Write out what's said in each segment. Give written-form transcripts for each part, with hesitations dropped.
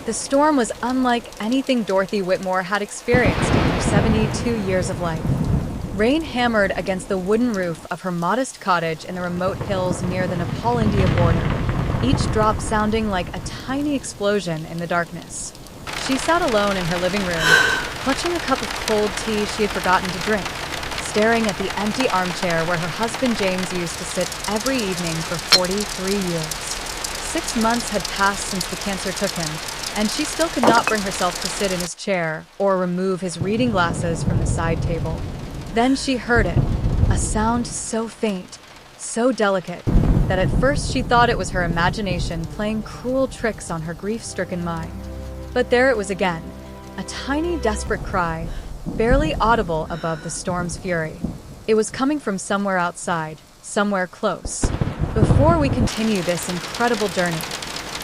The storm was unlike anything Dorothy Whitmore had experienced in her 72 years of life. Rain hammered against the wooden roof of her modest cottage in the remote hills near the Nepal-India border, each drop sounding like a tiny explosion in the darkness. She sat alone in her living room, clutching a cup of cold tea she had forgotten to drink, staring at the empty armchair where her husband James used to sit every evening for 43 years. 6 months had passed since the cancer took him, and she still could not bring herself to sit in his chair or remove his reading glasses from the side table. Then she heard it, a sound so faint, so delicate, that at first she thought it was her imagination playing cruel tricks on her grief-stricken mind. But there it was again, a tiny, desperate cry, barely audible above the storm's fury. It was coming from somewhere outside, somewhere close. Before we continue this incredible journey,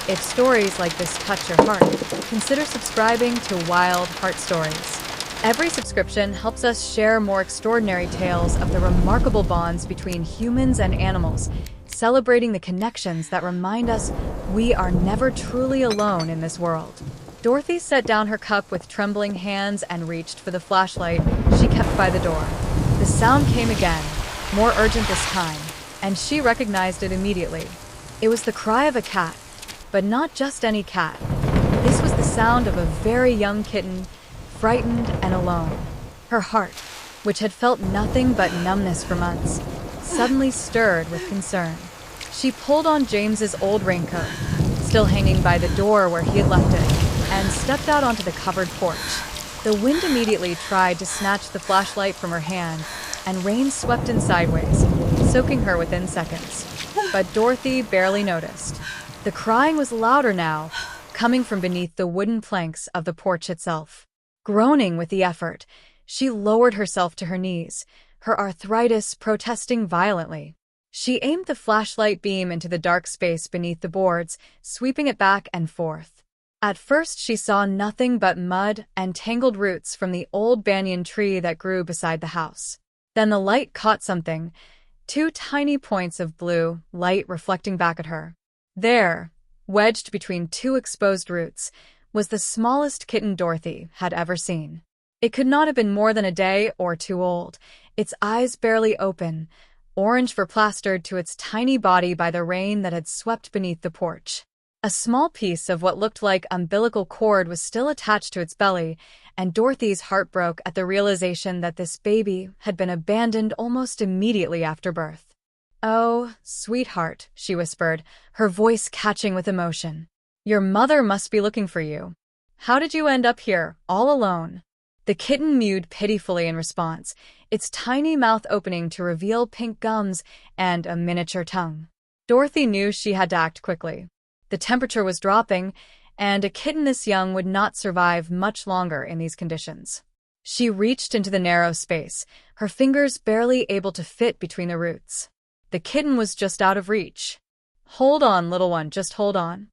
if stories like this touch your heart, consider subscribing to Wild Heart Stories. Every subscription helps us share more extraordinary tales of the remarkable bonds between humans and animals, celebrating the connections that remind us we are never truly alone in this world. Dorothy set down her cup with trembling hands and reached for the flashlight she kept by the door. The sound came again, more urgent this time, and she recognized it immediately. It was the cry of a cat, but not just any cat. This was the sound of a very young kitten, frightened and alone. Her heart, which had felt nothing but numbness for months, suddenly stirred with concern. She pulled on James's old raincoat, still hanging by the door where he had left it, and stepped out onto the covered porch. The wind immediately tried to snatch the flashlight from her hand, and rain swept in sideways, soaking her within seconds. But Dorothy barely noticed. The crying was louder now, coming from beneath the wooden planks of the porch itself. Groaning with the effort, she lowered herself to her knees, her arthritis protesting violently. She aimed the flashlight beam into the dark space beneath the boards, sweeping it back and forth. At first, she saw nothing but mud and tangled roots from the old banyan tree that grew beside the house. Then the light caught something, 2 tiny points of blue light reflecting back at her. There, wedged between 2 exposed roots, was the smallest kitten Dorothy had ever seen. It could not have been more than a day or 2 old, its eyes barely open, orange fur plastered to its tiny body by the rain that had swept beneath the porch. A small piece of what looked like umbilical cord was still attached to its belly, and Dorothy's heart broke at the realization that this baby had been abandoned almost immediately after birth. "Oh, sweetheart," she whispered, her voice catching with emotion. "Your mother must be looking for you. How did you end up here, all alone?" The kitten mewed pitifully in response, its tiny mouth opening to reveal pink gums and a miniature tongue. Dorothy knew she had to act quickly. The temperature was dropping, and a kitten this young would not survive much longer in these conditions. She reached into the narrow space, her fingers barely able to fit between the roots. The kitten was just out of reach. "Hold on, little one, just hold on."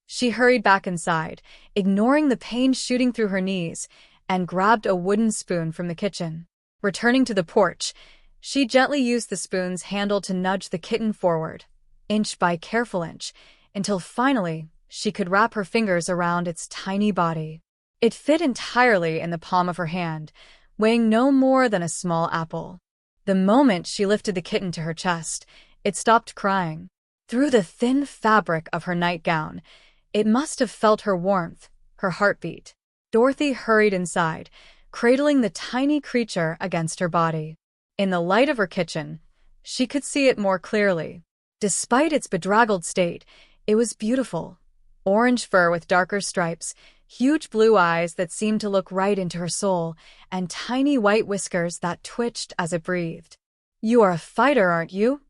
She hurried back inside, ignoring the pain shooting through her knees, and grabbed a wooden spoon from the kitchen. Returning to the porch, she gently used the spoon's handle to nudge the kitten forward, inch by careful inch, until finally she could wrap her fingers around its tiny body. It fit entirely in the palm of her hand, weighing no more than a small apple. The moment she lifted the kitten to her chest, it stopped crying. Through the thin fabric of her nightgown, it must have felt her warmth, her heartbeat. Dorothy hurried inside, cradling the tiny creature against her body. In the light of her kitchen, she could see it more clearly. Despite its bedraggled state, it was beautiful. Orange fur with darker stripes, huge blue eyes that seemed to look right into her soul, and tiny white whiskers that twitched as it breathed. "You are a fighter, aren't you?"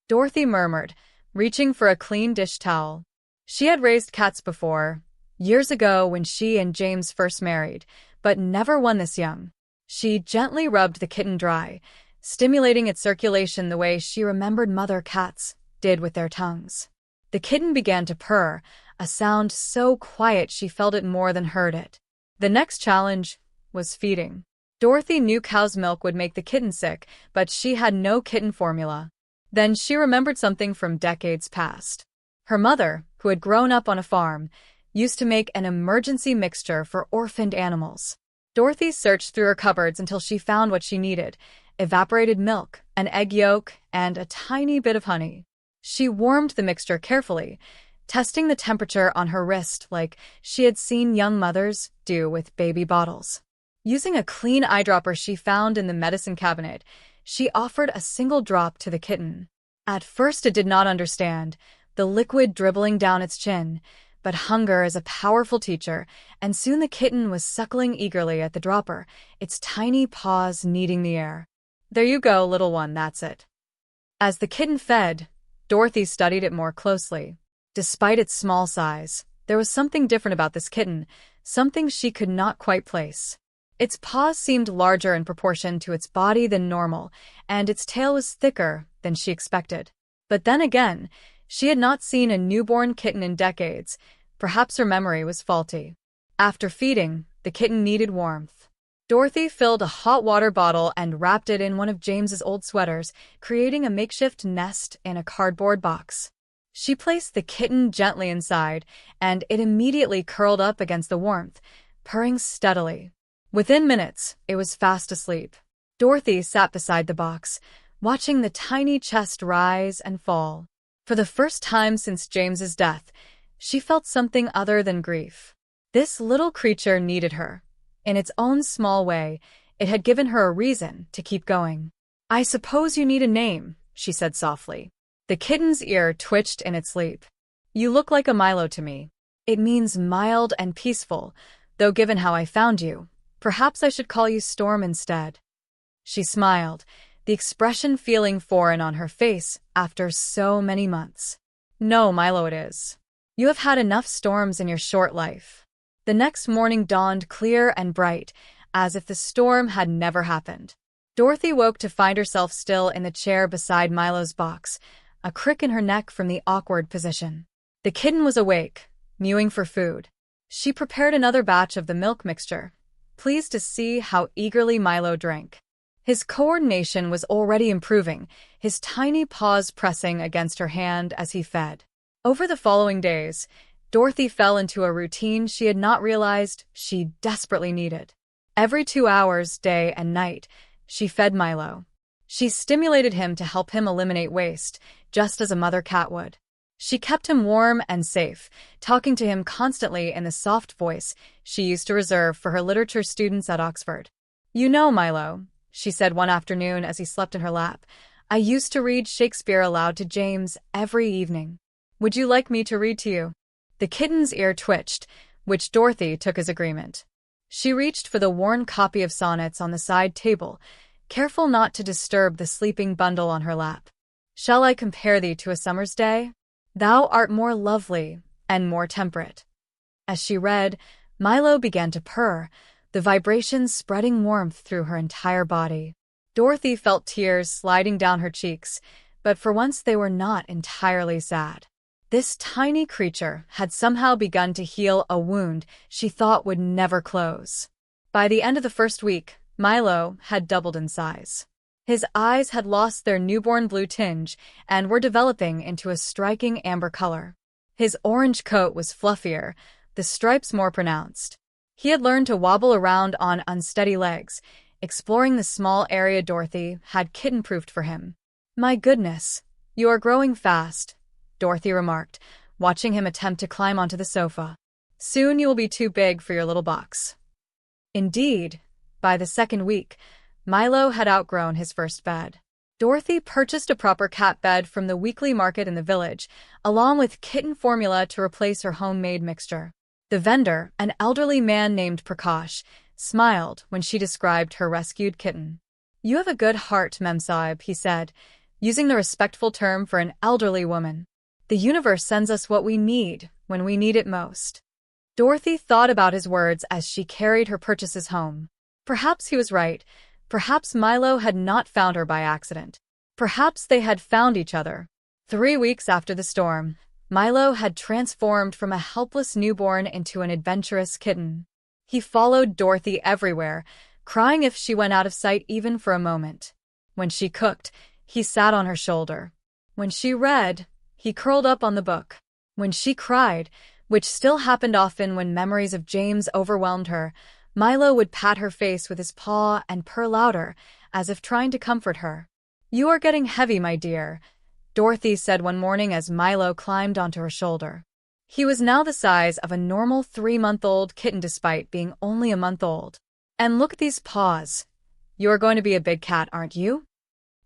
Dorothy murmured, reaching for a clean dish towel. She had raised cats before, years ago when she and James first married, but never one this young. She gently rubbed the kitten dry, stimulating its circulation the way she remembered mother cats did with their tongues. The kitten began to purr, a sound so quiet she felt it more than heard it. The next challenge was feeding. Dorothy knew cow's milk would make the kitten sick, but she had no kitten formula. Then she remembered something from decades past. Her mother, who had grown up on a farm, used to make an emergency mixture for orphaned animals. Dorothy searched through her cupboards until she found what she needed: evaporated milk, an egg yolk, and a tiny bit of honey. She warmed the mixture carefully, testing the temperature on her wrist like she had seen young mothers do with baby bottles. Using a clean eyedropper she found in the medicine cabinet, she offered a single drop to the kitten. At first it did not understand, the liquid dribbling down its chin, but hunger is a powerful teacher, and soon the kitten was suckling eagerly at the dropper, its tiny paws kneading the air. "There you go, little one, that's it." As the kitten fed, Dorothy studied it more closely. Despite its small size, there was something different about this kitten, something she could not quite place. Its paws seemed larger in proportion to its body than normal, and its tail was thicker than she expected. But then again, she had not seen a newborn kitten in decades. Perhaps her memory was faulty. After feeding, the kitten needed warmth. Dorothy filled a hot water bottle and wrapped it in one of James's old sweaters, creating a makeshift nest in a cardboard box. She placed the kitten gently inside, and it immediately curled up against the warmth, purring steadily. Within minutes, it was fast asleep. Dorothy sat beside the box, watching the tiny chest rise and fall. For the first time since James's death, she felt something other than grief. This little creature needed her. In its own small way, it had given her a reason to keep going. "I suppose you need a name," she said softly. The kitten's ear twitched in its sleep. "You look like a Milo to me." "It means mild and peaceful, though given how I found you, perhaps I should call you Storm instead." She smiled, the expression feeling foreign on her face after so many months. "No, Milo it is. You have had enough storms in your short life." The next morning dawned clear and bright, as if the storm had never happened. Dorothy woke to find herself still in the chair beside Milo's box, a crick in her neck from the awkward position. The kitten was awake, mewing for food. She prepared another batch of the milk mixture, pleased to see how eagerly Milo drank. His coordination was already improving, his tiny paws pressing against her hand as he fed. Over the following days, Dorothy fell into a routine she had not realized she desperately needed. Every 2 hours, day and night, she fed Milo. She stimulated him to help him eliminate waste, just as a mother cat would. She kept him warm and safe, talking to him constantly in the soft voice she used to reserve for her literature students at Oxford. "You know, Milo," she said one afternoon as he slept in her lap, "I used to read Shakespeare aloud to James every evening. Would you like me to read to you?" The kitten's ear twitched, which Dorothy took as agreement. She reached for the worn copy of sonnets on the side table, careful not to disturb the sleeping bundle on her lap. "Shall I compare thee to a summer's day? Thou art more lovely and more temperate." As she read, Milo began to purr, the vibrations spreading warmth through her entire body. Dorothy felt tears sliding down her cheeks, but for once they were not entirely sad. This tiny creature had somehow begun to heal a wound she thought would never close. By the end of the first week, Milo had doubled in size. His eyes had lost their newborn blue tinge and were developing into a striking amber color. His orange coat was fluffier, the stripes more pronounced. He had learned to wobble around on unsteady legs, exploring the small area Dorothy had kitten-proofed for him. "My goodness, you are growing fast," Dorothy remarked, watching him attempt to climb onto the sofa. "Soon you will be too big for your little box." Indeed, by the second week, Milo had outgrown his first bed. Dorothy purchased a proper cat bed from the weekly market in the village, along with kitten formula to replace her homemade mixture. The vendor, an elderly man named Prakash, smiled when she described her rescued kitten. "You have a good heart, Memsahib," he said, using the respectful term for an elderly woman. "The universe sends us what we need when we need it most." Dorothy thought about his words as she carried her purchases home. Perhaps he was right. Perhaps Milo had not found her by accident. Perhaps they had found each other. 3 weeks after the storm, Milo had transformed from a helpless newborn into an adventurous kitten. He followed Dorothy everywhere, crying if she went out of sight even for a moment. When she cooked, he sat on her shoulder. When she read, he curled up on the book. When she cried, which still happened often when memories of James overwhelmed her. Milo would pat her face with his paw and purr louder, as if trying to comfort her. "You are getting heavy, my dear," Dorothy said one morning as Milo climbed onto her shoulder. He was now the size of a normal 3-month-old kitten despite being only a month old. "And look at these paws. You're going to be a big cat, aren't you?"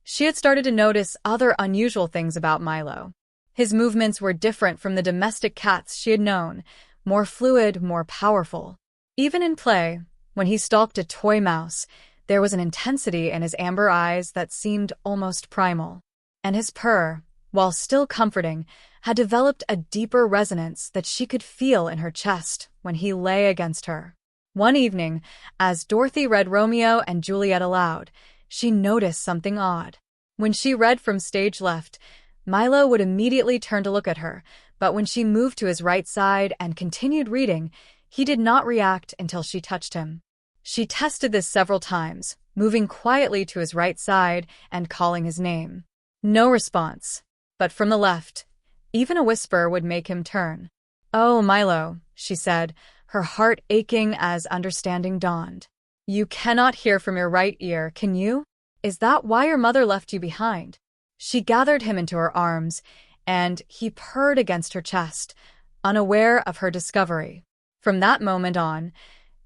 She had started to notice other unusual things about Milo. His movements were different from the domestic cats she had known, more fluid, more powerful. Even in play, when he stalked a toy mouse, there was an intensity in his amber eyes that seemed almost primal. And his purr, while still comforting, had developed a deeper resonance that she could feel in her chest when he lay against her. One evening, as Dorothy read Romeo and Juliet aloud, she noticed something odd. When she read from stage left, Milo would immediately turn to look at her, but when she moved to his right side and continued reading, he did not react until she touched him. She tested this several times, moving quietly to his right side and calling his name. No response. But from the left, even a whisper would make him turn. "Oh, Milo," she said, her heart aching as understanding dawned. "You cannot hear from your right ear, can you? Is that why your mother left you behind?" She gathered him into her arms, and he purred against her chest, unaware of her discovery. From that moment on,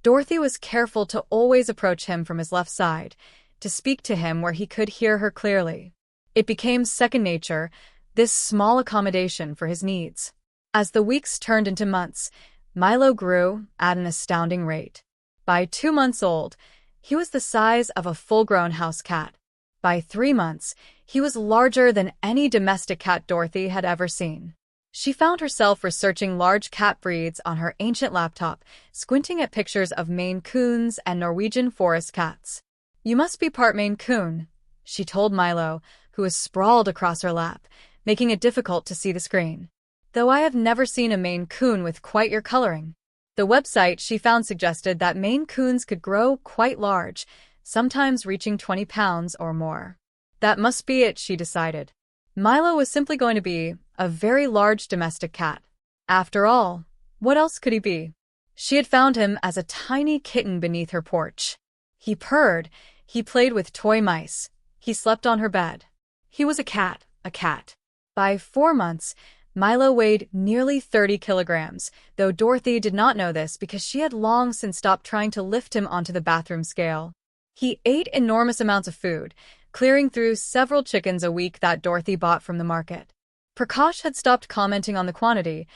Dorothy was careful to always approach him from his left side, to speak to him where he could hear her clearly. It became second nature, this small accommodation for his needs. As the weeks turned into months, Milo grew at an astounding rate. By 2 months old, he was the size of a full-grown house cat. By 3 months, he was larger than any domestic cat Dorothy had ever seen. She found herself researching large cat breeds on her ancient laptop, squinting at pictures of Maine Coons and Norwegian forest cats. "You must be part Maine Coon," she told Milo, who was sprawled across her lap, making it difficult to see the screen. "Though I have never seen a Maine Coon with quite your coloring." The website she found suggested that Maine Coons could grow quite large, sometimes reaching 20 pounds or more. That must be it, she decided. Milo was simply going to be a very large domestic cat. After all, what else could he be? She had found him as a tiny kitten beneath her porch. He purred, he played with toy mice, he slept on her bed. He was a cat, a cat. By 4 months, Milo weighed nearly 30 kilograms, though Dorothy did not know this because she had long since stopped trying to lift him onto the bathroom scale. He ate enormous amounts of food, clearing through several chickens a week that Dorothy bought from the market. Prakash had stopped commenting on the quantity,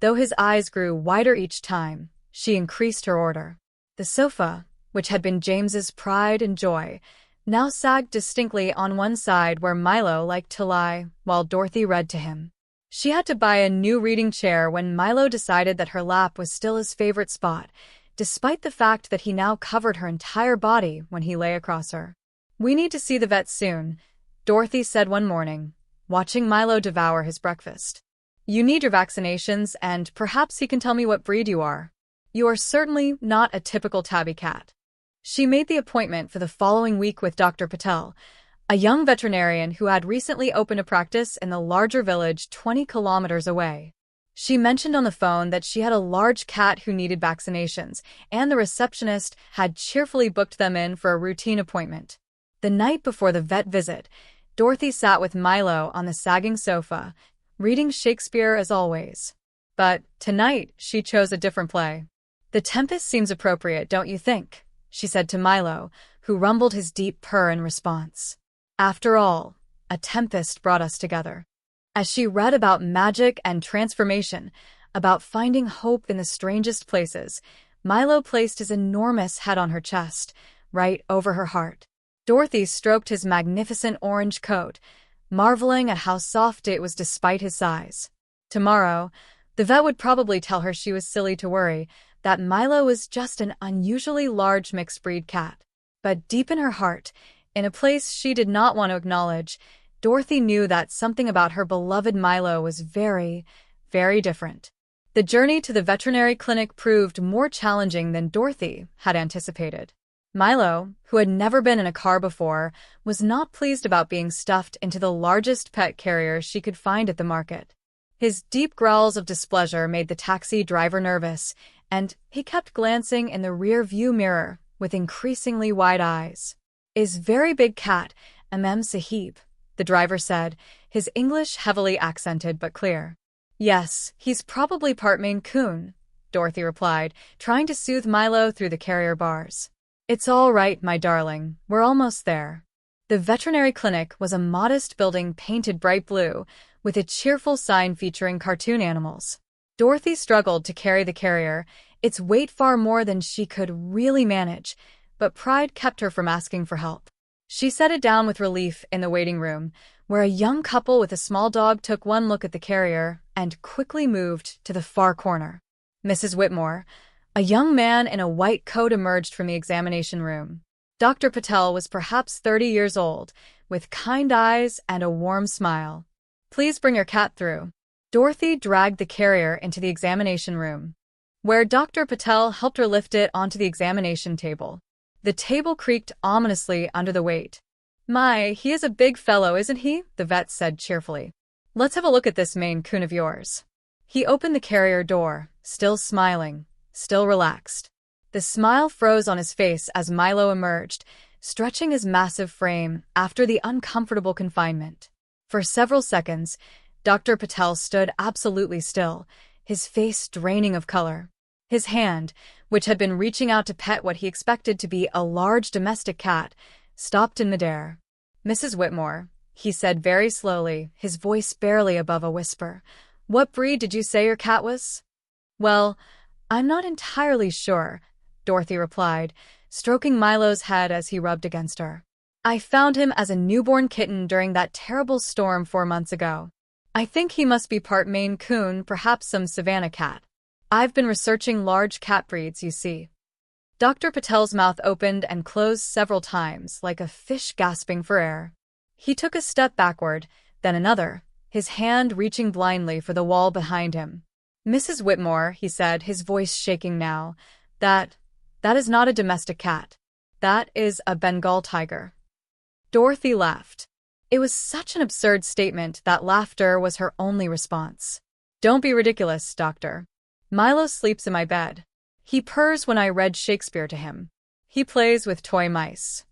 though his eyes grew wider each time. She increased her order. The sofa, which had been James's pride and joy, now sagged distinctly on one side where Milo liked to lie while Dorothy read to him. She had to buy a new reading chair when Milo decided that her lap was still his favorite spot, despite the fact that he now covered her entire body when he lay across her. "We need to see the vet soon," Dorothy said one morning, watching Milo devour his breakfast. "You need your vaccinations, and perhaps he can tell me what breed you are. You are certainly not a typical tabby cat." She made the appointment for the following week with Dr. Patel, a young veterinarian who had recently opened a practice in the larger village 20 kilometers away. She mentioned on the phone that she had a large cat who needed vaccinations, and the receptionist had cheerfully booked them in for a routine appointment. The night before the vet visit, Dorothy sat with Milo on the sagging sofa, reading Shakespeare as always. But tonight, she chose a different play. "The Tempest seems appropriate, don't you think?" she said to Milo, who rumbled his deep purr in response. After all, a tempest brought us together. As she read about magic and transformation, about finding hope in the strangest places, Milo placed his enormous head on her chest, right over her heart. Dorothy stroked his magnificent orange coat, marveling at how soft it was despite his size. Tomorrow, the vet would probably tell her she was silly to worry, that Milo was just an unusually large mixed-breed cat. But deep in her heart, in a place she did not want to acknowledge, Dorothy knew that something about her beloved Milo was very, very different. The journey to the veterinary clinic proved more challenging than Dorothy had anticipated. Milo, who had never been in a car before, was not pleased about being stuffed into the largest pet carrier she could find at the market. His deep growls of displeasure made the taxi driver nervous, and he kept glancing in the rear-view mirror with increasingly wide eyes. "Is very big cat, Mem Sahib," the driver said, his English heavily accented but clear. "Yes, he's probably part Maine Coon," Dorothy replied, trying to soothe Milo through the carrier bars. "It's all right, my darling, we're almost there." The veterinary clinic was a modest building painted bright blue, with a cheerful sign featuring cartoon animals. Dorothy struggled to carry the carrier, its weight far more than she could really manage, but pride kept her from asking for help. She set it down with relief in the waiting room, where a young couple with a small dog took one look at the carrier and quickly moved to the far corner. Mrs. Whitmore, a young man in a white coat, emerged from the examination room. Dr. Patel was perhaps 30 years old, with kind eyes and a warm smile. "Please bring your cat through." Dorothy dragged the carrier into the examination room, where Dr. Patel helped her lift it onto the examination table. The table creaked ominously under the weight. "My, he is a big fellow, isn't he?" the vet said cheerfully. "Let's have a look at this Maine Coon of yours." He opened the carrier door, still smiling, still relaxed. The smile froze on his face as Milo emerged, stretching his massive frame after the uncomfortable confinement. For several seconds, Dr. Patel stood absolutely still, his face draining of color. His hand, which had been reaching out to pet what he expected to be a large domestic cat, stopped in midair. "Mrs. Whitmore," he said very slowly, his voice barely above a whisper, "what breed did you say your cat was?" "Well, I'm not entirely sure," Dorothy replied, stroking Milo's head as he rubbed against her. "I found him as a newborn kitten during that terrible storm 4 months ago. I think he must be part Maine Coon, perhaps some Savannah cat. I've been researching large cat breeds, you see." Dr. Patel's mouth opened and closed several times, like a fish gasping for air. He took a step backward, then another, his hand reaching blindly for the wall behind him. "Mrs. Whitmore," he said, his voice shaking now, that is not a domestic cat. That is a Bengal tiger." Dorothy laughed. It was such an absurd statement that laughter was her only response. "Don't be ridiculous, doctor. Milo sleeps in my bed. He purrs when I read Shakespeare to him. He plays with toy mice."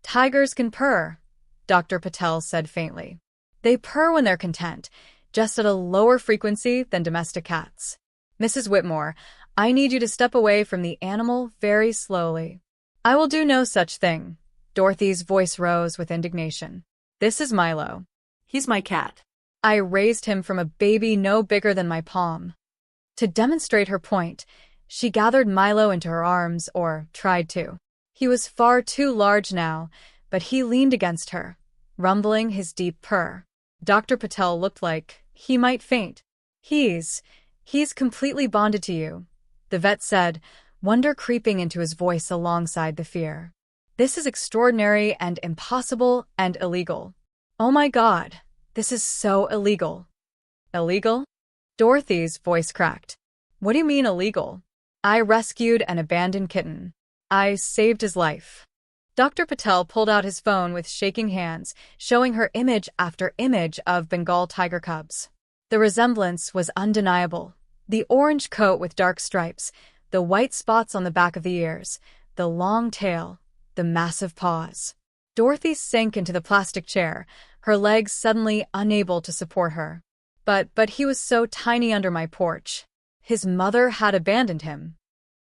"Tigers can purr," Dr. Patel said faintly. "They purr when they're content, just at a lower frequency than domestic cats. Mrs. Whitmore, I need you to step away from the animal very slowly." "I will do no such thing." Dorothy's voice rose with indignation. "This is Milo. He's my cat. I raised him from a baby no bigger than my palm." To demonstrate her point, she gathered Milo into her arms, or tried to. He was far too large now, but he leaned against her, rumbling his deep purr. Dr. Patel looked like he might faint. He's completely bonded to you," the vet said, wonder creeping into his voice alongside the fear. "This is extraordinary and impossible and illegal." "Oh my God, this is so illegal." "Illegal?" Dorothy's voice cracked. "What do you mean illegal? I rescued an abandoned kitten. I saved his life." Dr. Patel pulled out his phone with shaking hands, showing her image after image of Bengal tiger cubs. The resemblance was undeniable. The orange coat with dark stripes, the white spots on the back of the ears, the long tail, the massive paws. Dorothy sank into the plastic chair, her legs suddenly unable to support her. But he was so tiny under my porch. His mother had abandoned him."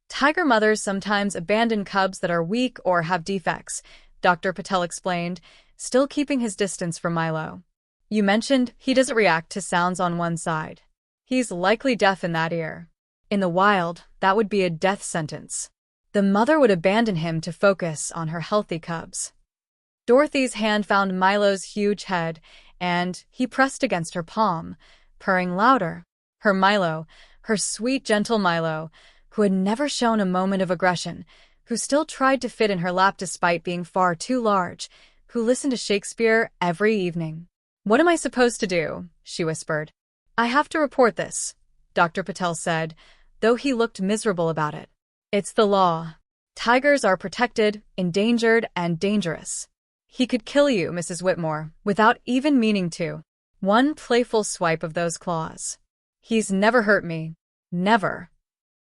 "Tiger mothers sometimes abandon cubs that are weak or have defects," Dr. Patel explained, still keeping his distance from Milo. "You mentioned he doesn't react to sounds on one side. He's likely deaf in that ear. In the wild, that would be a death sentence. The mother would abandon him to focus on her healthy cubs." Dorothy's hand found Milo's huge head, and he pressed against her palm, purring louder. Her Milo, her sweet, gentle Milo, who had never shown a moment of aggression, who still tried to fit in her lap despite being far too large, who listened to Shakespeare every evening. "What am I supposed to do?" she whispered. "I have to report this," Dr. Patel said, though he looked miserable about it. "It's the law. Tigers are protected, endangered, and dangerous. He could kill you, Mrs. Whitmore, without even meaning to." One playful swipe of those claws. He's never hurt me. Never.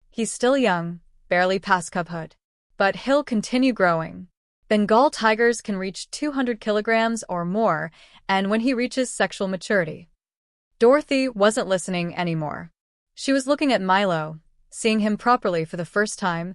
He's still young, barely past cubhood. But he'll continue growing. Bengal tigers can reach 200 kilograms or more, and when he reaches sexual maturity. Dorothy wasn't listening anymore. She was looking at Milo, seeing him properly for the first time.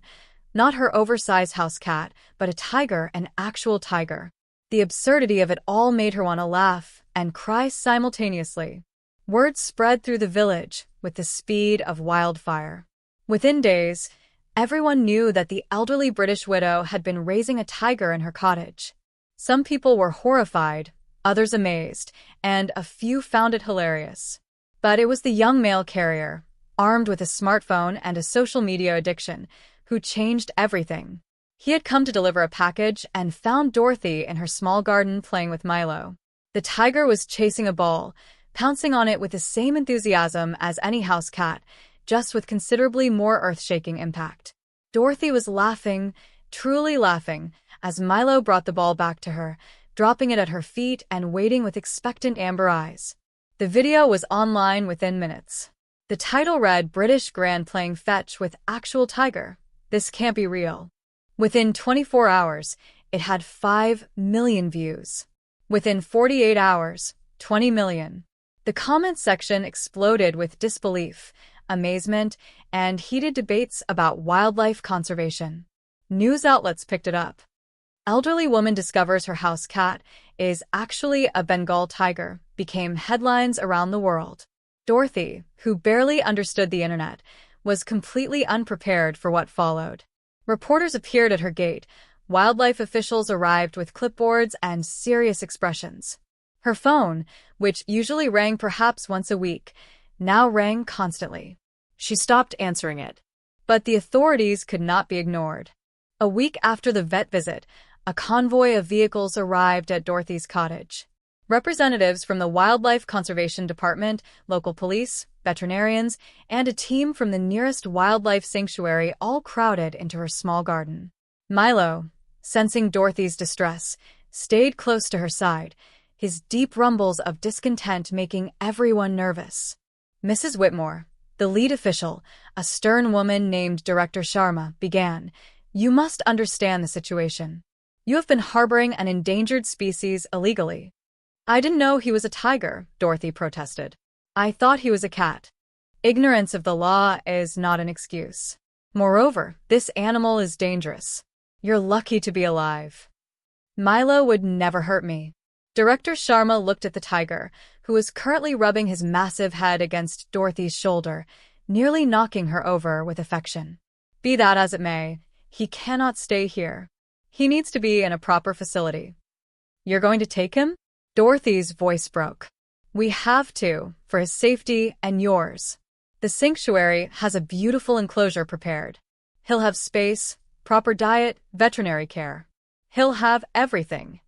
Not her oversized house cat, but a tiger, an actual tiger. The absurdity of it all made her want to laugh and cry simultaneously. Word spread through the village with the speed of wildfire. Within days, everyone knew that the elderly British widow had been raising a tiger in her cottage. Some people were horrified, others amazed, and a few found it hilarious. But it was the young mail carrier, armed with a smartphone and a social media addiction, who changed everything. He had come to deliver a package and found Dorothy in her small garden playing with Milo. The tiger was chasing a ball, pouncing on it with the same enthusiasm as any house cat, just with considerably more earth-shaking impact. Dorothy was laughing, truly laughing, as Milo brought the ball back to her, dropping it at her feet and waiting with expectant amber eyes. The video was online within minutes. The title read, "British Grand playing fetch with actual tiger. This can't be real." Within 24 hours, it had 5 million views. Within 48 hours, 20 million. The comment section exploded with disbelief, amazement, and heated debates about wildlife conservation. News outlets picked it up. Elderly woman discovers her house cat is actually a Bengal tiger became headlines around the world. Dorothy, who barely understood the internet, was completely unprepared for what followed. Reporters appeared at her gate. Wildlife officials arrived with clipboards and serious expressions. Her phone, which usually rang perhaps once a week, now rang constantly. She stopped answering it. But the authorities could not be ignored. A week after the vet visit, a convoy of vehicles arrived at Dorothy's cottage. Representatives from the Wildlife Conservation Department, local police, veterinarians, and a team from the nearest wildlife sanctuary all crowded into her small garden. Milo, sensing Dorothy's distress, stayed close to her side, his deep rumbles of discontent making everyone nervous. Mrs. Whitmore, the lead official, a stern woman named Director Sharma, began, "You must understand the situation. You have been harboring an endangered species illegally." "I didn't know he was a tiger," Dorothy protested. "I thought he was a cat." Ignorance of the law is not an excuse. Moreover, this animal is dangerous. You're lucky to be alive. Milo would never hurt me. Director Sharma looked at the tiger, who was currently rubbing his massive head against Dorothy's shoulder, nearly knocking her over with affection. "Be that as it may, he cannot stay here. He needs to be in a proper facility." "You're going to take him?" Dorothy's voice broke. "We have to, for his safety and yours. The sanctuary has a beautiful enclosure prepared. He'll have space, proper diet, veterinary care. He'll have everything."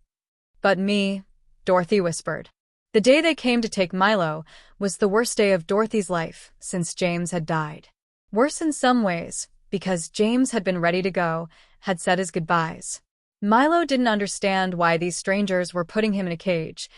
"But me," Dorothy whispered. The day they came to take Milo was the worst day of Dorothy's life since James had died. Worse in some ways, because James had been ready to go, had said his goodbyes. Milo didn't understand why these strangers were putting him in a cage,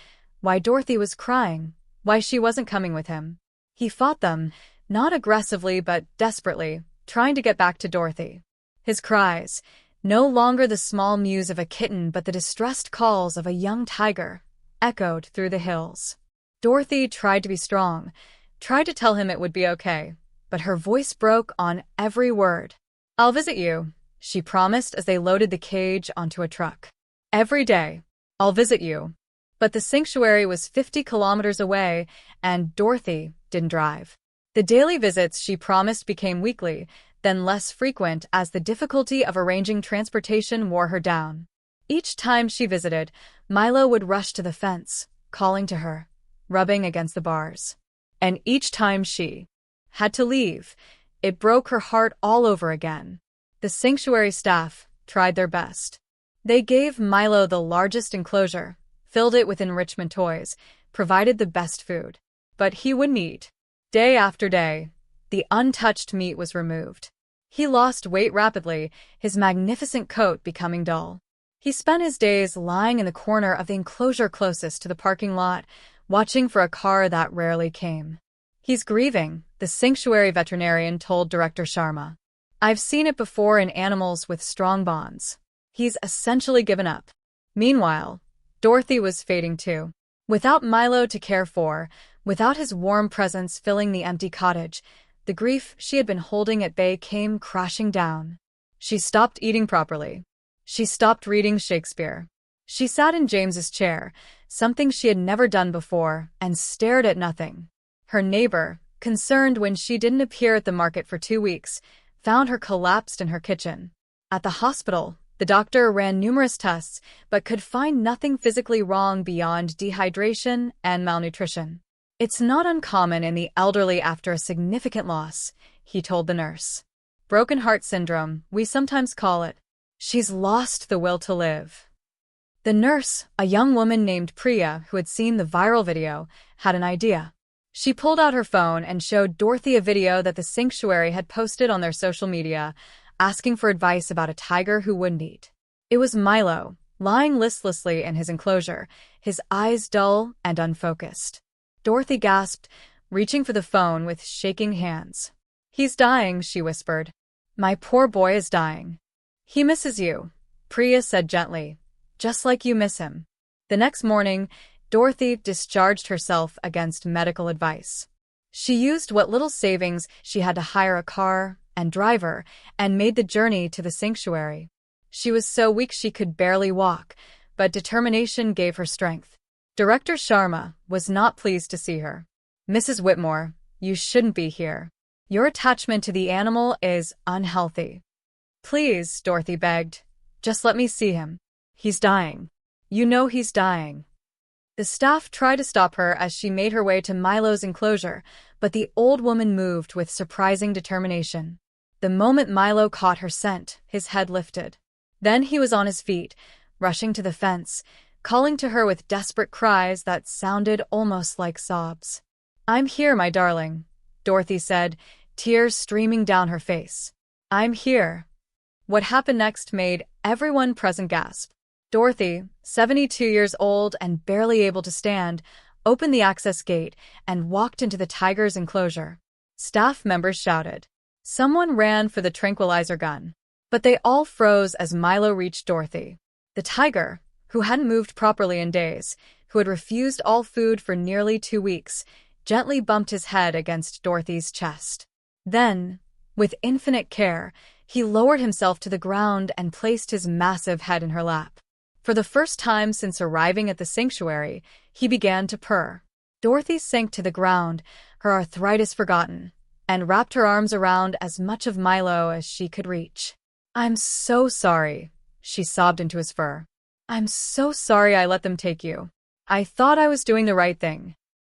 why Dorothy was crying, why she wasn't coming with him. He fought them, not aggressively but desperately, trying to get back to Dorothy. His cries, no longer the small mews of a kitten but the distressed calls of a young tiger, echoed through the hills. Dorothy tried to be strong, tried to tell him it would be okay, but her voice broke on every word. "I'll visit you," she promised as they loaded the cage onto a truck. "Every day, I'll visit you." But the sanctuary was 50 kilometers away, and Dorothy didn't drive. The daily visits she promised became weekly, then less frequent as the difficulty of arranging transportation wore her down. Each time she visited, Milo would rush to the fence, calling to her, rubbing against the bars. And each time she had to leave, it broke her heart all over again. The sanctuary staff tried their best. They gave Milo the largest enclosure, filled it with enrichment toys, provided the best food. But he wouldn't eat. Day after day, the untouched meat was removed. He lost weight rapidly, his magnificent coat becoming dull. He spent his days lying in the corner of the enclosure closest to the parking lot, watching for a car that rarely came. "He's grieving," the sanctuary veterinarian told Director Sharma. "I've seen it before in animals with strong bonds. He's essentially given up." Meanwhile, Dorothy was fading too. Without Milo to care for, without his warm presence filling the empty cottage, the grief she had been holding at bay came crashing down. She stopped eating properly. She stopped reading Shakespeare. She sat in James's chair, something she had never done before, and stared at nothing. Her neighbor, concerned when she didn't appear at the market for 2 weeks, found her collapsed in her kitchen. At the hospital, the doctor ran numerous tests but could find nothing physically wrong beyond dehydration and malnutrition. "It's not uncommon in the elderly after a significant loss," he told the nurse. "Broken heart syndrome, we sometimes call it. She's lost the will to live." The nurse, a young woman named Priya who had seen the viral video, had an idea. She pulled out her phone and showed Dorothy a video that the sanctuary had posted on their social media, asking for advice about a tiger who wouldn't eat. It was Milo, lying listlessly in his enclosure, his eyes dull and unfocused. Dorothy gasped, reaching for the phone with shaking hands. "He's dying," she whispered. "My poor boy is dying." "He misses you," Priya said gently, "just like you miss him." The next morning, Dorothy discharged herself against medical advice. She used what little savings she had to hire a car and driver and made the journey to the sanctuary. She was so weak she could barely walk, but determination gave her strength. Director Sharma was not pleased to see her. "Mrs. Whitmore, you shouldn't be here. Your attachment to the animal is unhealthy." "Please," Dorothy begged, "just let me see him. He's dying. You know he's dying." The staff tried to stop her as she made her way to Milo's enclosure, but the old woman moved with surprising determination. The moment Milo caught her scent, his head lifted. Then he was on his feet, rushing to the fence, calling to her with desperate cries that sounded almost like sobs. "I'm here, my darling," Dorothy said, tears streaming down her face. "I'm here." What happened next made everyone present gasp. Dorothy, 72 years old and barely able to stand, opened the access gate and walked into the tiger's enclosure. Staff members shouted. Someone ran for the tranquilizer gun. But they all froze as Milo reached Dorothy. The tiger, who hadn't moved properly in days, who had refused all food for nearly 2 weeks, gently bumped his head against Dorothy's chest. Then, with infinite care, he lowered himself to the ground and placed his massive head in her lap. For the first time since arriving at the sanctuary, he began to purr. Dorothy sank to the ground, her arthritis forgotten, and wrapped her arms around as much of Milo as she could reach. "I'm so sorry," she sobbed into his fur. "I'm so sorry I let them take you. I thought I was doing the right thing."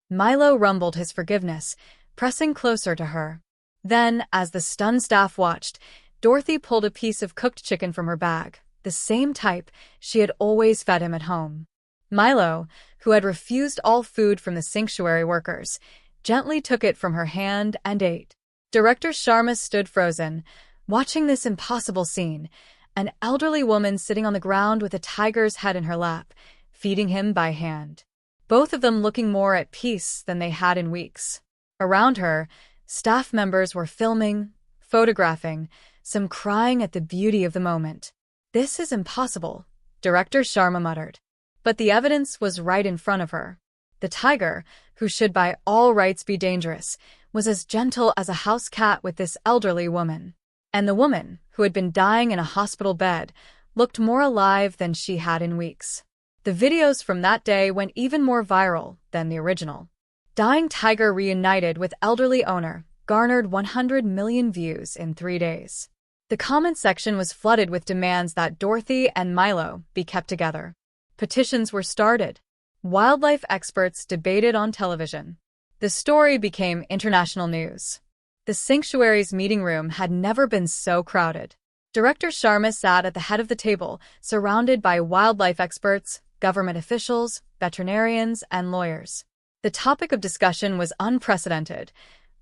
Milo rumbled his forgiveness, pressing closer to her. Then, as the stunned staff watched, Dorothy pulled a piece of cooked chicken from her bag, the same type she had always fed him at home. Milo, who had refused all food from the sanctuary workers, gently took it from her hand and ate. Director Sharma stood frozen, watching this impossible scene, an elderly woman sitting on the ground with a tiger's head in her lap, feeding him by hand. Both of them looking more at peace than they had in weeks. Around her, staff members were filming, photographing, some crying at the beauty of the moment. "This is impossible," Director Sharma muttered. But the evidence was right in front of her. The tiger, who should by all rights be dangerous, was as gentle as a house cat with this elderly woman. And the woman, who had been dying in a hospital bed, looked more alive than she had in weeks. The videos from that day went even more viral than the original. Dying tiger reunited with elderly owner garnered 100 million views in 3 days. The comment section was flooded with demands that Dorothy and Milo be kept together. Petitions were started. Wildlife experts debated on television. The story became international news. The sanctuary's meeting room had never been so crowded. Director Sharma sat at the head of the table, surrounded by wildlife experts, government officials, veterinarians, and lawyers. The topic of discussion was unprecedented: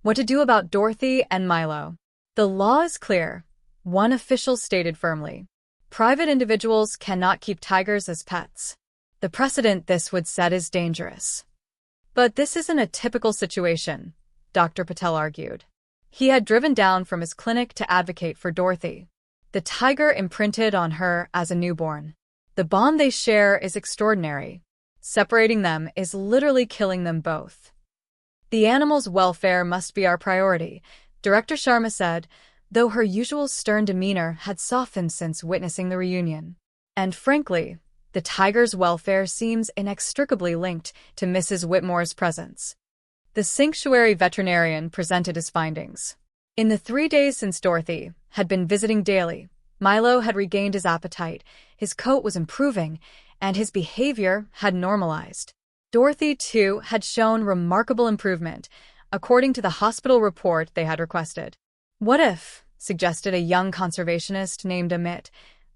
what to do about Dorothy and Milo. "The law is clear," one official stated firmly. "Private individuals cannot keep tigers as pets. The precedent this would set is dangerous." But this isn't a typical situation, Dr. Patel argued. He had driven down from his clinic to advocate for Dorothy. The tiger imprinted on her as a newborn. The bond they share is extraordinary. Separating them is literally killing them both. The animal's welfare must be our priority, Director Sharma said, though her usual stern demeanor had softened since witnessing the reunion. And frankly, the tiger's welfare seems inextricably linked to Mrs. Whitmore's presence. The sanctuary veterinarian presented his findings. In the 3 days since Dorothy had been visiting daily, Milo had regained his appetite, his coat was improving, and his behavior had normalized. Dorothy, too, had shown remarkable improvement, according to the hospital report they had requested. "What if," suggested a young conservationist named Amit,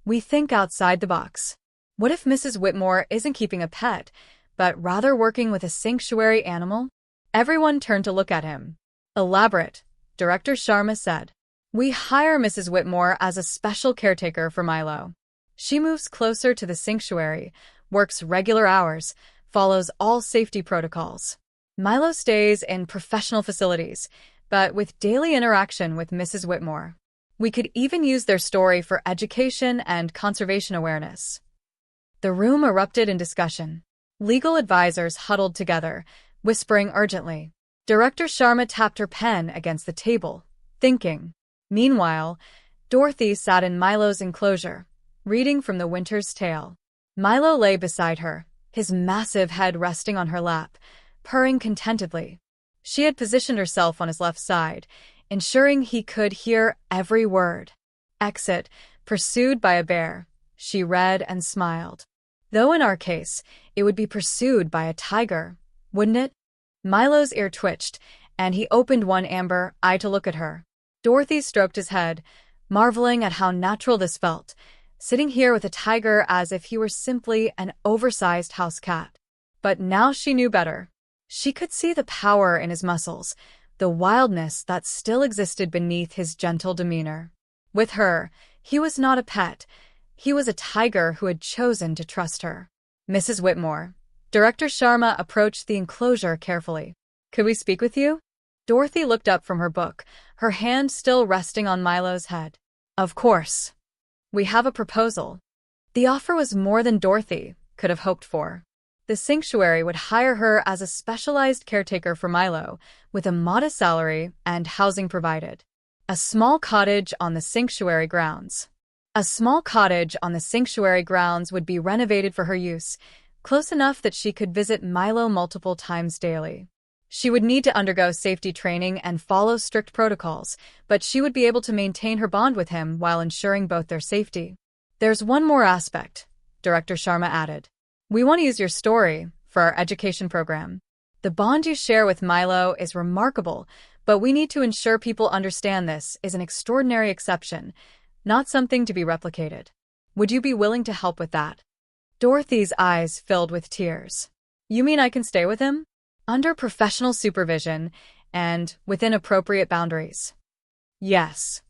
"we think outside the box? What if Mrs. Whitmore isn't keeping a pet, but rather working with a sanctuary animal?" Everyone turned to look at him. "Elaborate," Director Sharma said. "We hire Mrs. Whitmore as a special caretaker for Milo. She moves closer to the sanctuary, works regular hours, follows all safety protocols. Milo stays in professional facilities, but with daily interaction with Mrs. Whitmore. We could even use their story for education and conservation awareness." The room erupted in discussion. Legal advisors huddled together, whispering urgently. Director Sharma tapped her pen against the table, thinking. Meanwhile, Dorothy sat in Milo's enclosure, reading from The Winter's Tale. Milo lay beside her, his massive head resting on her lap, purring contentedly. She had positioned herself on his left side, ensuring he could hear every word. "Exit, pursued by a bear," she read and smiled. "Though in our case, it would be pursued by a tiger, wouldn't it?" Milo's ear twitched, and he opened one amber eye to look at her. Dorothy stroked his head, marveling at how natural this felt, sitting here with a tiger as if he were simply an oversized house cat. But now she knew better. She could see the power in his muscles, the wildness that still existed beneath his gentle demeanor. With her, he was not a pet. He was a tiger who had chosen to trust her. "Mrs. Whitmore." Director Sharma approached the enclosure carefully. "Could we speak with you?" Dorothy looked up from her book, her hand still resting on Milo's head. "Of course. We have a proposal." The offer was more than Dorothy could have hoped for. The sanctuary would hire her as a specialized caretaker for Milo, with a modest salary and housing provided. A small cottage on the sanctuary grounds. A small cottage on the sanctuary grounds would be renovated for her use, close enough that she could visit Milo multiple times daily. She would need to undergo safety training and follow strict protocols, but she would be able to maintain her bond with him while ensuring both their safety. "There's one more aspect," Director Sharma added. "We want to use your story for our education program. The bond you share with Milo is remarkable, but we need to ensure people understand this is an extraordinary exception, not something to be replicated. Would you be willing to help with that?" Dorothy's eyes filled with tears. "You mean I can stay with him? Under professional supervision and within appropriate boundaries?" "Yes."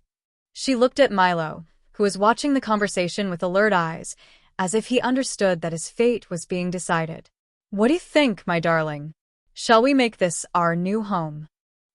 She looked at Milo, who was watching the conversation with alert eyes, as if he understood that his fate was being decided. "What do you think, my darling? Shall we make this our new home?"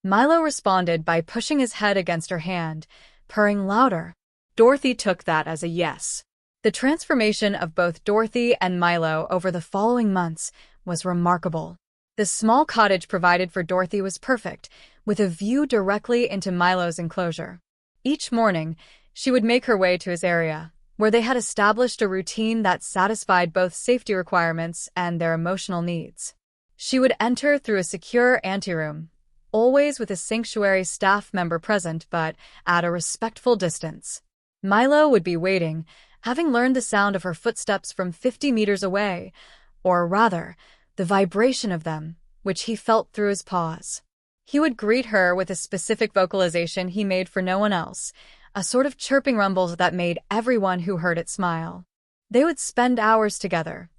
Milo responded by pushing his head against her hand, purring louder. Dorothy took that as a yes. The transformation of both Dorothy and Milo over the following months was remarkable. The small cottage provided for Dorothy was perfect, with a view directly into Milo's enclosure. Each morning, she would make her way to his area, where they had established a routine that satisfied both safety requirements and their emotional needs. She would enter through a secure anteroom, always with a sanctuary staff member present but at a respectful distance. Milo would be waiting, having learned the sound of her footsteps from 50 meters away, or rather, the vibration of them, which he felt through his paws. He would greet her with a specific vocalization he made for no one else, a sort of chirping rumble that made everyone who heard it smile. They would spend hours together,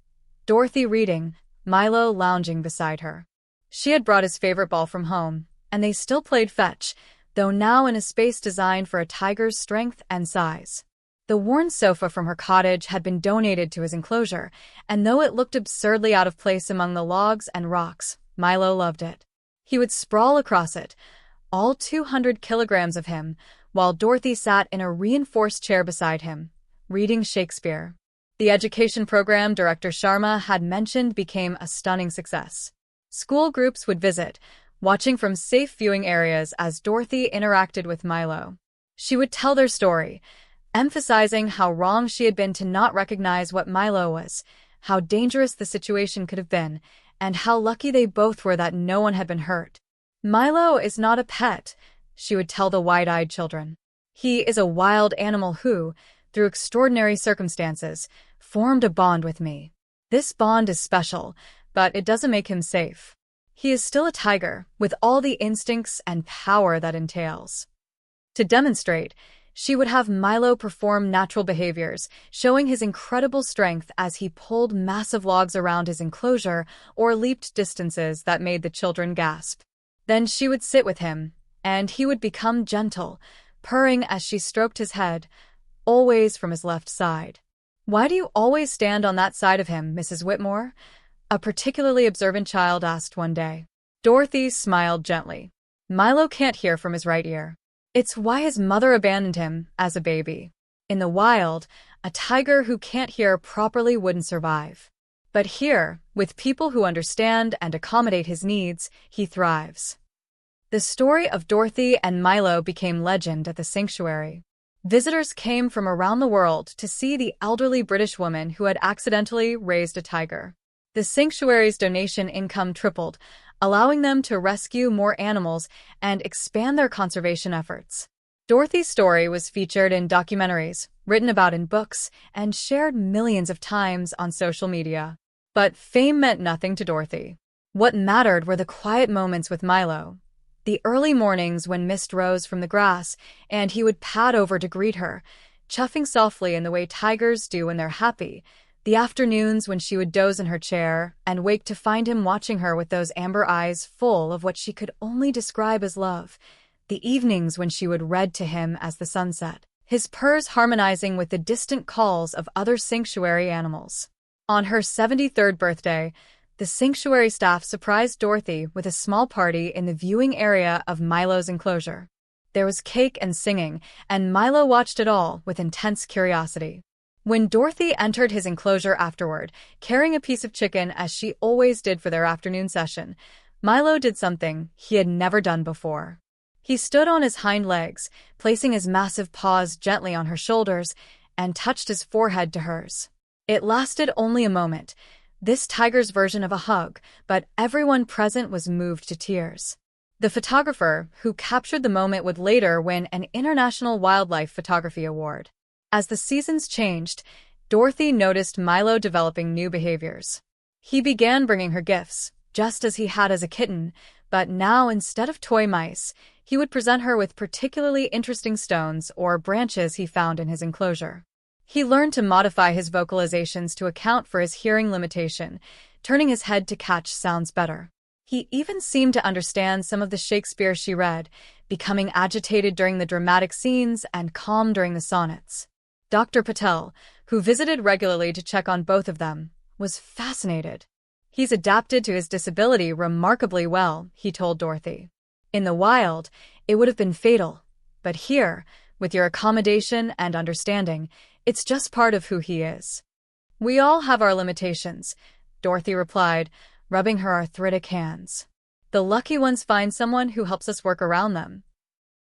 Dorothy reading, Milo lounging beside her. She had brought his favorite ball from home, and they still played fetch, though now in a space designed for a tiger's strength and size. The worn sofa from her cottage had been donated to his enclosure, and though it looked absurdly out of place among the logs and rocks, Milo loved it. He would sprawl across it, all 200 kilograms of him, while Dorothy sat in a reinforced chair beside him, reading Shakespeare. The education program Director Sharma had mentioned became a stunning success. School groups would visit, watching from safe viewing areas as Dorothy interacted with Milo. She would tell their story, emphasizing how wrong she had been to not recognize what Milo was, how dangerous the situation could have been, and how lucky they both were that no one had been hurt. Milo is not a pet, she would tell the wide-eyed children. He is a wild animal who, through extraordinary circumstances, formed a bond with me. This bond is special, but it doesn't make him safe. He is still a tiger, with all the instincts and power that entails. To demonstrate, she would have Milo perform natural behaviors, showing his incredible strength as he pulled massive logs around his enclosure or leaped distances that made the children gasp. Then she would sit with him, and he would become gentle, purring as she stroked his head, always from his left side. "Why do you always stand on that side of him, Mrs. Whitmore?" a particularly observant child asked one day. Dorothy smiled gently. "Milo can't hear from his right ear. It's why his mother abandoned him as a baby. In the wild, a tiger who can't hear properly wouldn't survive. But here, with people who understand and accommodate his needs, he thrives." The story of Dorothy and Milo became legend at the sanctuary. Visitors came from around the world to see the elderly British woman who had accidentally raised a tiger. The sanctuary's donation income tripled, allowing them to rescue more animals and expand their conservation efforts. Dorothy's story was featured in documentaries, written about in books, and shared millions of times on social media. But fame meant nothing to Dorothy. What mattered were the quiet moments with Milo. The early mornings when mist rose from the grass, and he would pad over to greet her, chuffing softly in the way tigers do when they're happy. The afternoons when she would doze in her chair and wake to find him watching her with those amber eyes full of what she could only describe as love. The evenings when she would read to him as the sun set, his purrs harmonizing with the distant calls of other sanctuary animals. On her 73rd birthday, the sanctuary staff surprised Dorothy with a small party in the viewing area of Milo's enclosure. There was cake and singing, and Milo watched it all with intense curiosity. When Dorothy entered his enclosure afterward, carrying a piece of chicken as she always did for their afternoon session, Milo did something he had never done before. He stood on his hind legs, placing his massive paws gently on her shoulders, and touched his forehead to hers. It lasted only a moment, this tiger's version of a hug, but everyone present was moved to tears. The photographer, who captured the moment, would later win an International Wildlife Photography Award. As the seasons changed, Dorothy noticed Milo developing new behaviors. He began bringing her gifts, just as he had as a kitten, but now instead of toy mice, he would present her with particularly interesting stones or branches he found in his enclosure. He learned to modify his vocalizations to account for his hearing limitation, turning his head to catch sounds better. He even seemed to understand some of the Shakespeare she read, becoming agitated during the dramatic scenes and calm during the sonnets. Dr. Patel, who visited regularly to check on both of them, was fascinated. "He's adapted to his disability remarkably well," he told Dorothy. "In the wild, it would have been fatal, but here, with your accommodation and understanding, it's just part of who he is." "We all have our limitations," Dorothy replied, rubbing her arthritic hands. "The lucky ones find someone who helps us work around them."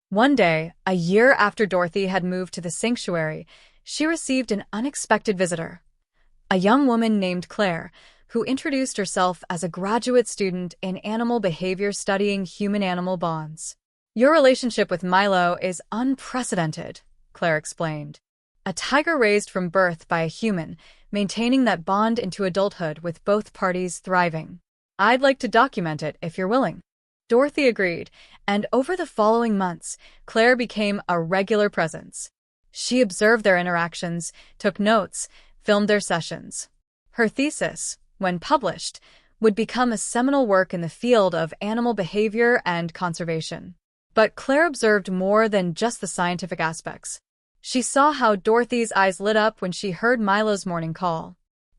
One day, a year after Dorothy had moved to the sanctuary, she received an unexpected visitor. A young woman named Claire, who introduced herself as a graduate student in animal behavior studying human-animal bonds. "Your relationship with Milo is unprecedented," Claire explained. "A tiger raised from birth by a human, maintaining that bond into adulthood with both parties thriving. I'd like to document it if you're willing." Dorothy agreed, and over the following months, Claire became a regular presence. She observed their interactions, took notes, filmed their sessions. Her thesis, when published, would become a seminal work in the field of animal behavior and conservation. But Claire observed more than just the scientific aspects. She saw how Dorothy's eyes lit up when she heard Milo's morning call.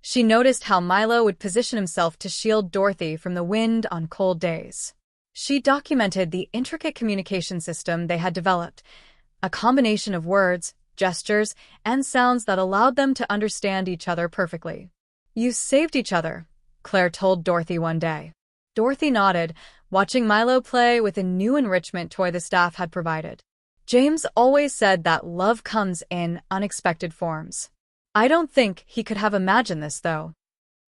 She noticed how Milo would position himself to shield Dorothy from the wind on cold days. She documented the intricate communication system they had developed, a combination of words, gestures, and sounds that allowed them to understand each other perfectly. "You saved each other," Claire told Dorothy one day. Dorothy nodded, watching Milo play with a new enrichment toy the staff had provided. James always said that love comes in unexpected forms. I don't think he could have imagined this, though.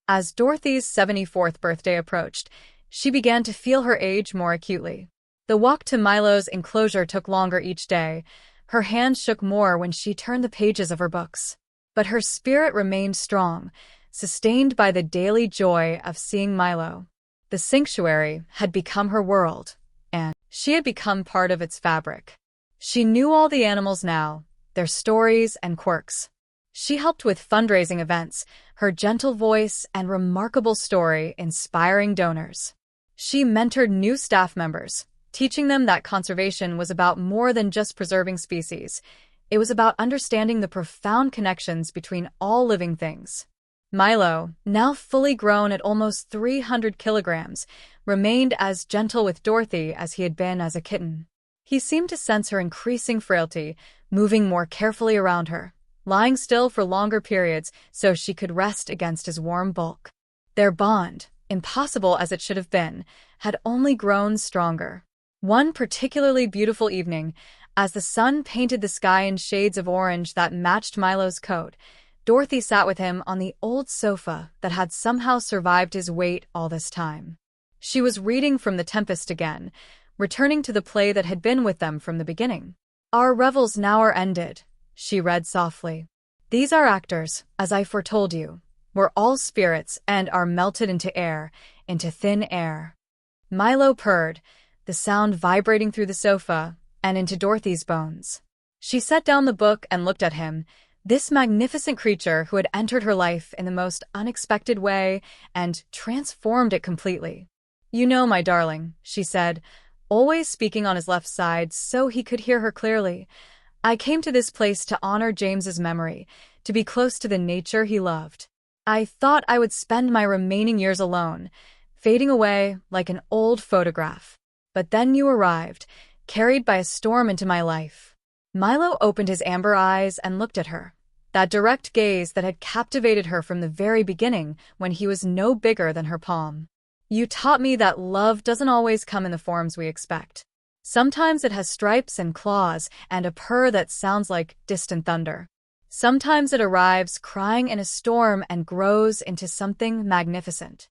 As Dorothy's 74th birthday approached, she began to feel her age more acutely. The walk to Milo's enclosure took longer each day. Her hands shook more when she turned the pages of her books. But her spirit remained strong, sustained by the daily joy of seeing Milo. The sanctuary had become her world, and she had become part of its fabric. She knew all the animals now, their stories and quirks. She helped with fundraising events, her gentle voice and remarkable story inspiring donors. She mentored new staff members, teaching them that conservation was about more than just preserving species. It was about understanding the profound connections between all living things. Milo, now fully grown at almost 300 kilograms, remained as gentle with Dorothy as he had been as a kitten. He seemed to sense her increasing frailty, moving more carefully around her, lying still for longer periods so she could rest against his warm bulk. Their bond, impossible as it should have been, had only grown stronger. One particularly beautiful evening, as the sun painted the sky in shades of orange that matched Milo's coat, Dorothy sat with him on the old sofa that had somehow survived his weight all this time. She was reading from The Tempest again, returning to the play that had been with them from the beginning. "Our revels now are ended," she read softly. "These are actors, as I foretold you. We're all spirits and are melted into air, into thin air." Milo purred, the sound vibrating through the sofa and into Dorothy's bones. She set down the book and looked at him, this magnificent creature who had entered her life in the most unexpected way and transformed it completely. "You know, my darling," she said, always speaking on his left side so he could hear her clearly, "I came to this place to honor James's memory, to be close to the nature he loved. I thought I would spend my remaining years alone, fading away like an old photograph. But then you arrived, carried by a storm into my life." Milo opened his amber eyes and looked at her, that direct gaze that had captivated her from the very beginning when he was no bigger than her palm. "You taught me that love doesn't always come in the forms we expect. Sometimes it has stripes and claws and a purr that sounds like distant thunder. Sometimes it arrives crying in a storm and grows into something magnificent."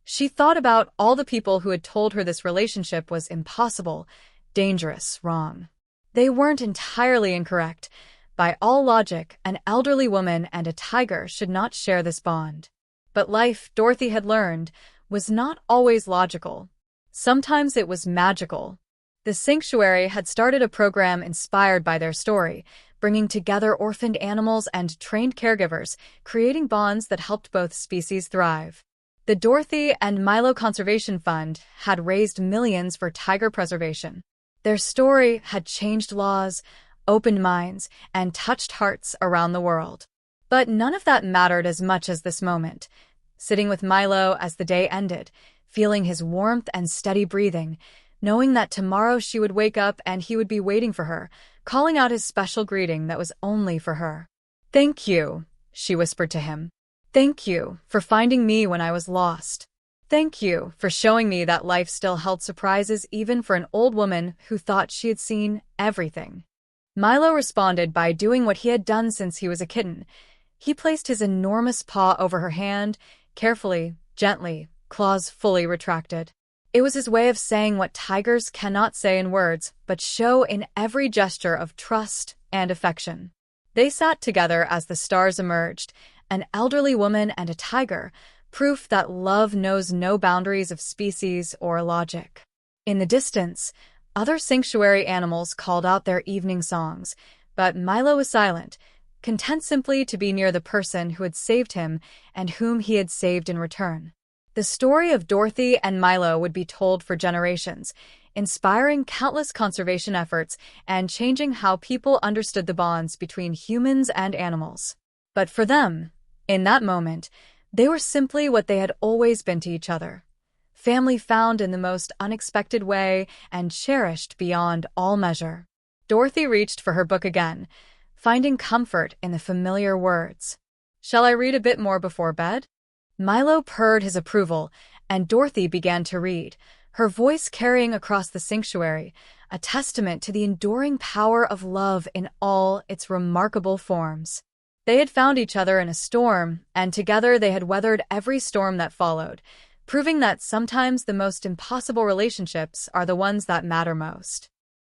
She thought about all the people who had told her this relationship was impossible, dangerous, wrong. They weren't entirely incorrect. By all logic, an elderly woman and a tiger should not share this bond. But life, Dorothy had learned, was not always logical. Sometimes it was magical. The sanctuary had started a program inspired by their story, bringing together orphaned animals and trained caregivers, creating bonds that helped both species thrive. The Dorothy and Milo Conservation Fund had raised millions for tiger preservation. Their story had changed laws, opened minds, and touched hearts around the world. But none of that mattered as much as this moment. Sitting with Milo as the day ended, feeling his warmth and steady breathing, knowing that tomorrow she would wake up and he would be waiting for her, calling out his special greeting that was only for her. "Thank you," she whispered to him. "Thank you for finding me when I was lost. Thank you for showing me that life still held surprises even for an old woman who thought she had seen everything." Milo responded by doing what he had done since he was a kitten. He placed his enormous paw over her hand, carefully, gently, claws fully retracted. It was his way of saying what tigers cannot say in words, but show in every gesture of trust and affection. They sat together as the stars emerged, an elderly woman and a tiger, proof that love knows no boundaries of species or logic. In the distance, other sanctuary animals called out their evening songs, but Milo was silent, content simply to be near the person who had saved him and whom he had saved in return. The story of Dorothy and Milo would be told for generations, inspiring countless conservation efforts and changing how people understood the bonds between humans and animals. But for them, in that moment, They were simply what they had always been to each other. Family found in the most unexpected way and cherished beyond all measure. Dorothy reached for her book again, finding comfort in the familiar words. "Shall I read a bit more before bed?" Milo purred his approval, and Dorothy began to read, her voice carrying across the sanctuary, a testament to the enduring power of love in all its remarkable forms. They had found each other in a storm, and together they had weathered every storm that followed, proving that sometimes the most impossible relationships are the ones that matter most.